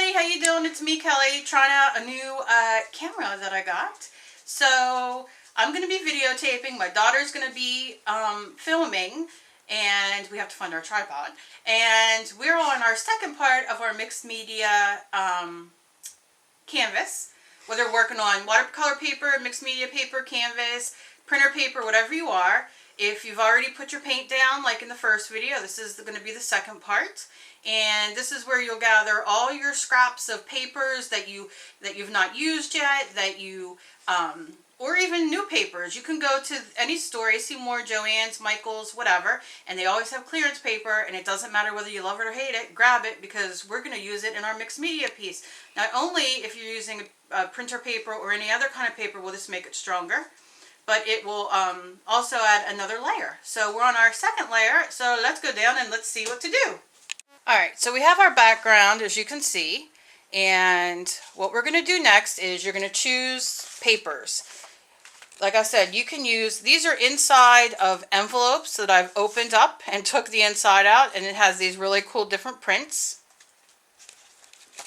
Hey, how you doing? It's me, Kelly, trying out a new camera that I got. So I'm going to be videotaping. My daughter's going to be filming, and we have to find our tripod. And we're on our second part of our mixed media canvas, whether we're working on watercolor paper, mixed media paper, canvas, printer paper, whatever you are. If you've already put your paint down, like in the first video, this is going to be the second part. And this is where you'll gather all your scraps of papers that you've not used yet, that you or even new papers. You can go to any store, AC Moore, Joann's, Michael's, whatever, and they always have clearance paper, and it doesn't matter whether you love it or hate it, grab it, because we're going to use it in our mixed media piece. Not only if you're using a printer paper or any other kind of paper will this make it stronger, but it will also add another layer. So we're on our second layer, so let's go down and let's see what to do. Alright, so we have our background, as you can see, and what we're going to do next is you're going to choose papers. Like I said, you can use, these are inside of envelopes that I've opened up and took the inside out, and it has these really cool different prints.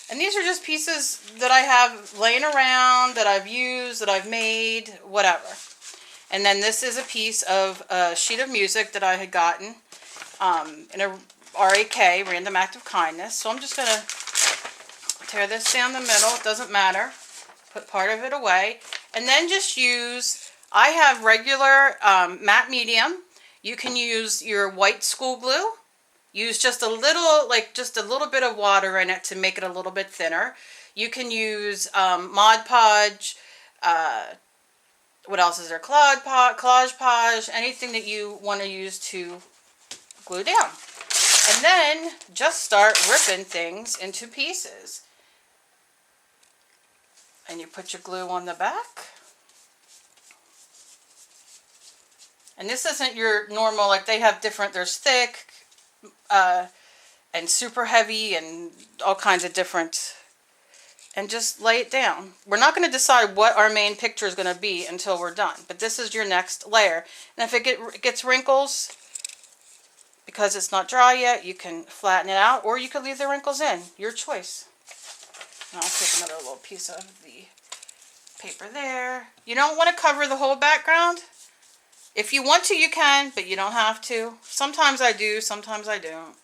And these are just pieces that I have laying around, that I've used, that I've made, whatever. And then this is a piece of a sheet of music that I had gotten in a RAK, Random Act of Kindness. So I'm just going to tear this down the middle. It doesn't matter. Put part of it away. And then just use, I have regular matte medium. You can use your white school glue. Use just a little, like just a little bit of water in it to make it a little bit thinner. You can use Mod Podge, what else is there? Collage Podge, anything that you want to use to glue down. And then just start ripping things into pieces. And you put your glue on the back. And this isn't your normal, like they have different, there's thick and super heavy and all kinds of different. And just lay it down. We're not going to decide what our main picture is going to be until we're done. But this is your next layer. And if it gets wrinkles, because it's not dry yet, you can flatten it out. Or you could leave the wrinkles in. Your choice. And I'll take another little piece of the paper there. You don't want to cover the whole background. If you want to, you can, but you don't have to. Sometimes I do, sometimes I don't.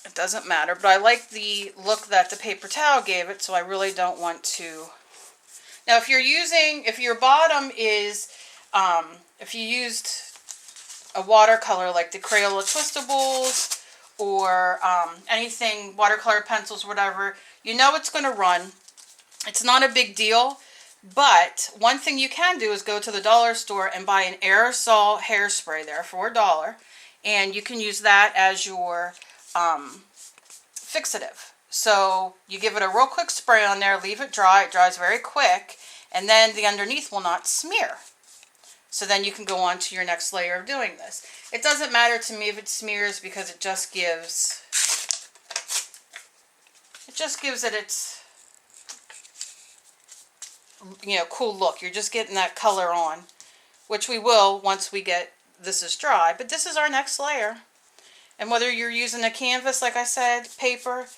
It doesn't matter, but I like the look that the paper towel gave it, so I really don't want to. Now, if your bottom is, if you used a watercolor like the Crayola Twistables or anything, watercolor pencils, whatever, you know it's going to run. It's not a big deal, but one thing you can do is go to the dollar store and buy an aerosol hairspray there for $1, and you can use that as your fixative. So you give it a real quick spray on there, leave it dry, it dries very quick, and then the underneath will not smear. So then you can go on to your next layer of doing this. It doesn't matter to me if it smears, because it just gives it its, cool look. You're just getting that color on, which we will once we get this is dry. But this is our next layer. And whether you're using a canvas, like I said, paper,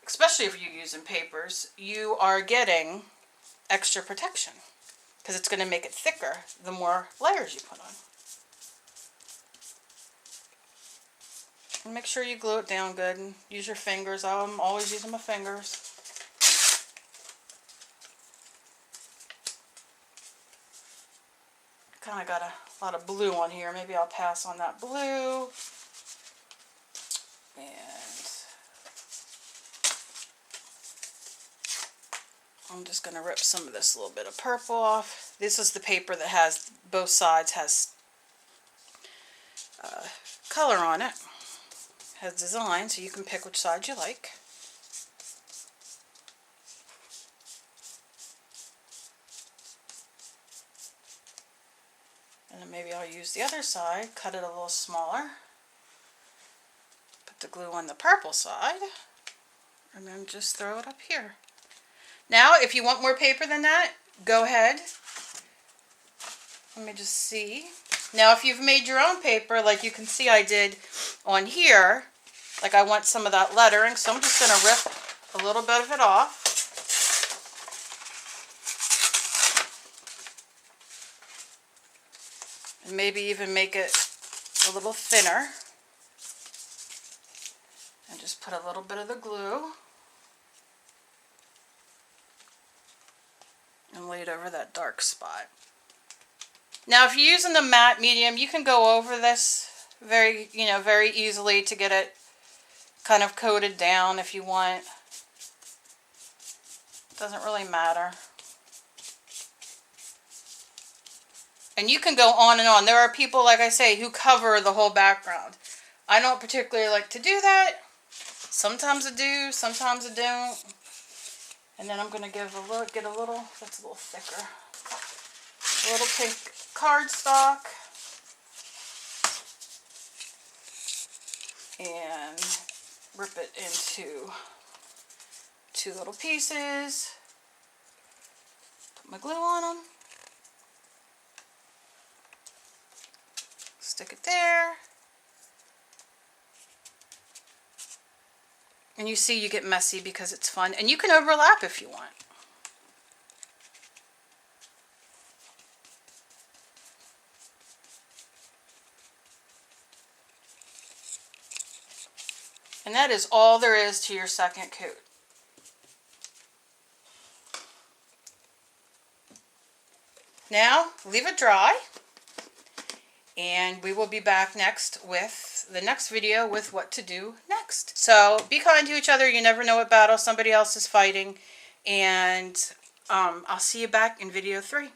especially if you're using papers, you are getting extra protection, because it's going to make it thicker the more layers you put on. And make sure you glue it down good and use your fingers. I'm always using my fingers. Kind of got a lot of blue on here. Maybe I'll pass on that blue. And I'm just going to rip some of this little bit of purple off. This is the paper that has both sides, has color on it. Has design, so you can pick which side you like. And then maybe I'll use the other side, cut it a little smaller. The glue on the purple side, and then just throw it up here. Now, if you want more paper than that, go ahead. Let me just see. Now, if you've made your own paper, like you can see I did on here, Like I want some of that lettering, so I'm just going to rip a little bit of it off. And maybe even make it a little thinner. And just put a little bit of the glue. And lay it over that dark spot. Now if you're using the matte medium, you can go over this very easily to get it kind of coated down if you want. Doesn't really matter. And you can go on and on. There are people, like I say, who cover the whole background. I don't particularly like to do that. Sometimes I do, sometimes I don't. And then I'm going to get a little, that's a little thicker. A little pink cardstock. And rip it into 2 little pieces. Put my glue on them. Stick it there. And you see you get messy because it's fun. And you can overlap if you want. And that is all there is to your second coat. Now, leave it dry. And we will be back next with the next video with what to do next. So be kind to each other. You never know what battle somebody else is fighting. And I'll see you back in video 3.